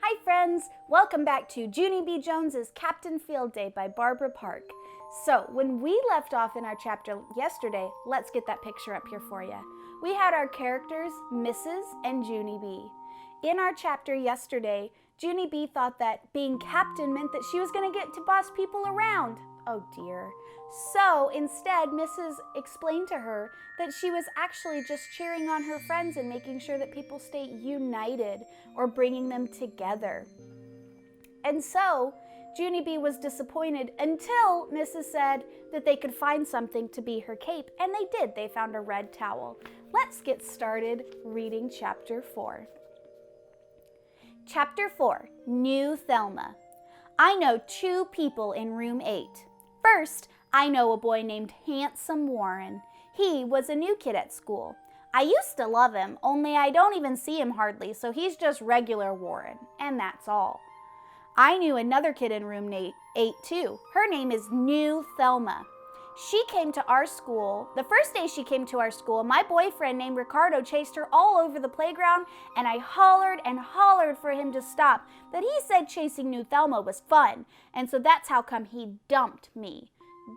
Hi friends, welcome back to Junie B. Jones's Captain Field Day by Barbara Park. So when we left off in our chapter yesterday, let's get that picture up here for you. We had our characters, Mrs. and Junie B. In our chapter yesterday, Junie B thought that being captain meant that she was going to get to boss people around. Oh dear. So instead, Mrs. explained to her that she was actually just cheering on her friends and making sure that people stay united or bringing them together. And so Junie B was disappointed until Mrs. said that they could find something to be her cape, and they did. They found a red towel. Let's get started reading chapter 4. Chapter 4, New Thelma. I know two people in room 8. First, I know a boy named Handsome Warren. He was a new kid at school. I used to love him, only I don't even see him hardly, so he's just regular Warren, and that's all. I knew another kid in room 8 too. Her name is New Thelma. She came to our school. The first day she came to our school, my boyfriend named Ricardo chased her all over the playground, and I hollered and hollered for him to stop. But he said chasing New Thelma was fun, and so that's how come he dumped me.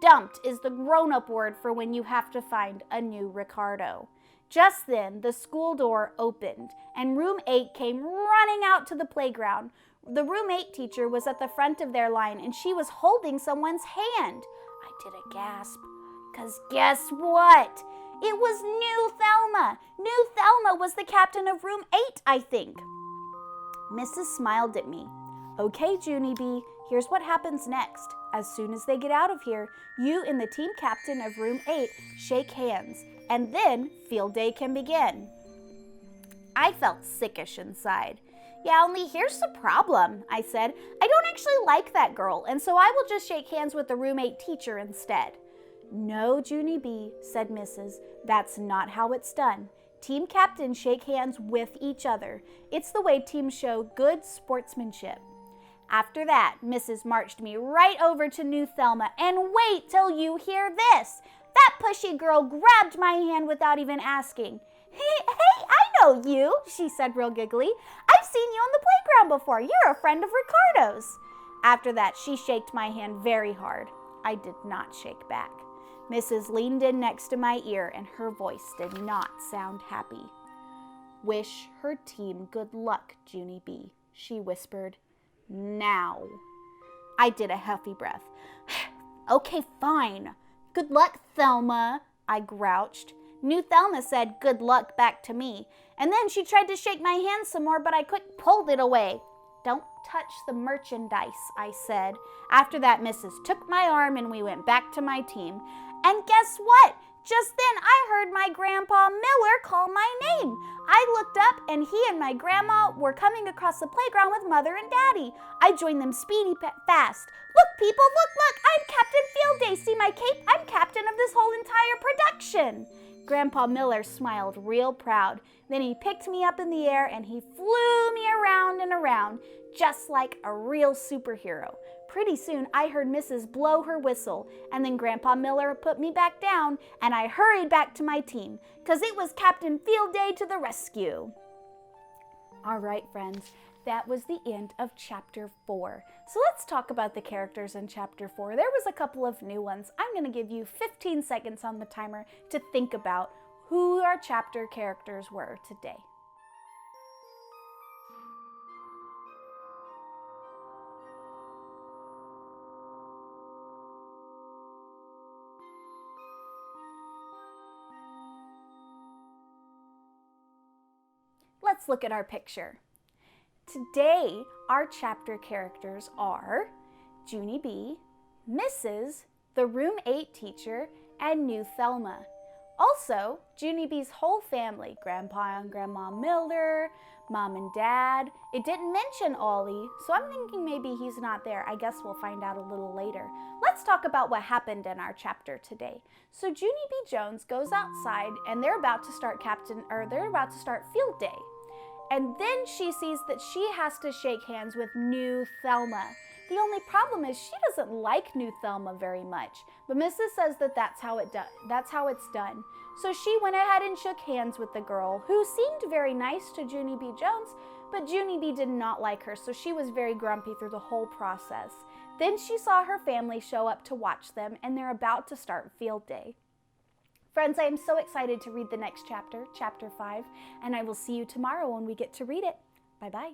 Dumped is the grown-up word for when you have to find a new Ricardo. Just then, the school door opened, and room 8 came running out to the playground. The room 8 teacher was at the front of their line, and she was holding someone's hand. I did a gasp, because guess what? It was New Thelma. New Thelma was the captain of room 8, I think. Mrs. smiled at me. Okay, Junie B, here's what happens next. As soon as they get out of here, you and the team captain of room 8 shake hands, and then field day can begin. I felt sickish inside. Yeah, only here's the problem, I said. I don't actually like that girl, and so I will just shake hands with the room 8 teacher instead. No, Junie B, said Mrs. That's not how it's done. Team captains shake hands with each other. It's the way teams show good sportsmanship. After that, Mrs. marched me right over to New Thelma, and wait till you hear this. That pushy girl grabbed my hand without even asking. Hey, I know you, she said real giggly. I've seen you on the playground before. You're a friend of Ricardo's. After that, she shaked my hand very hard. I did not shake back. Mrs. leaned in next to my ear, and her voice did not sound happy. Wish her team good luck, Junie B, she whispered. Now. I did a healthy breath. Okay, fine. Good luck, Thelma, I grouched. New Thelma said good luck back to me, and then she tried to shake my hand some more, but I quick pulled it away. Don't touch the merchandise, I said. After that, Mrs. took my arm and we went back to my team. And guess what? Just then I heard my Grandpa Miller call my name. I looked up and he and my grandma were coming across the playground with Mother and Daddy. I joined them speedy fast. Look, people, look, I'm Captain Field Day. See my cape? I'm captain of this whole entire production. Grandpa Miller smiled real proud. Then he picked me up in the air and he flew me around and around, just like a real superhero. Pretty soon I heard Mrs. blow her whistle, and then Grandpa Miller put me back down, and I hurried back to my team, 'cause it was Captain Field Day to the rescue. All right, friends, that was the end of chapter 4. So let's talk about the characters in chapter 4. There was a couple of new ones. I'm going to give you 15 seconds on the timer to think about who our chapter characters were today. Let's look at our picture. Today, our chapter characters are Junie B, Mrs., the room 8 teacher, and New Thelma. Also, Junie B's whole family, Grandpa and Grandma Miller, Mom and Dad. It didn't mention Ollie, so I'm thinking maybe he's not there. I guess we'll find out a little later. Let's talk about what happened in our chapter today. So Junie B. Jones goes outside and they're about to start field day. And then she sees that she has to shake hands with New Thelma. The only problem is she doesn't like New Thelma very much, but Mrs. says that that's how it's done. So she went ahead and shook hands with the girl, who seemed very nice to Junie B. Jones, But Junie B did not like her, so she was very grumpy through the whole process. Then she saw her family show up to watch them, and they're about to start field day. Friends, I am so excited to read the next chapter, chapter 5, and I will see you tomorrow when we get to read it. Bye-bye.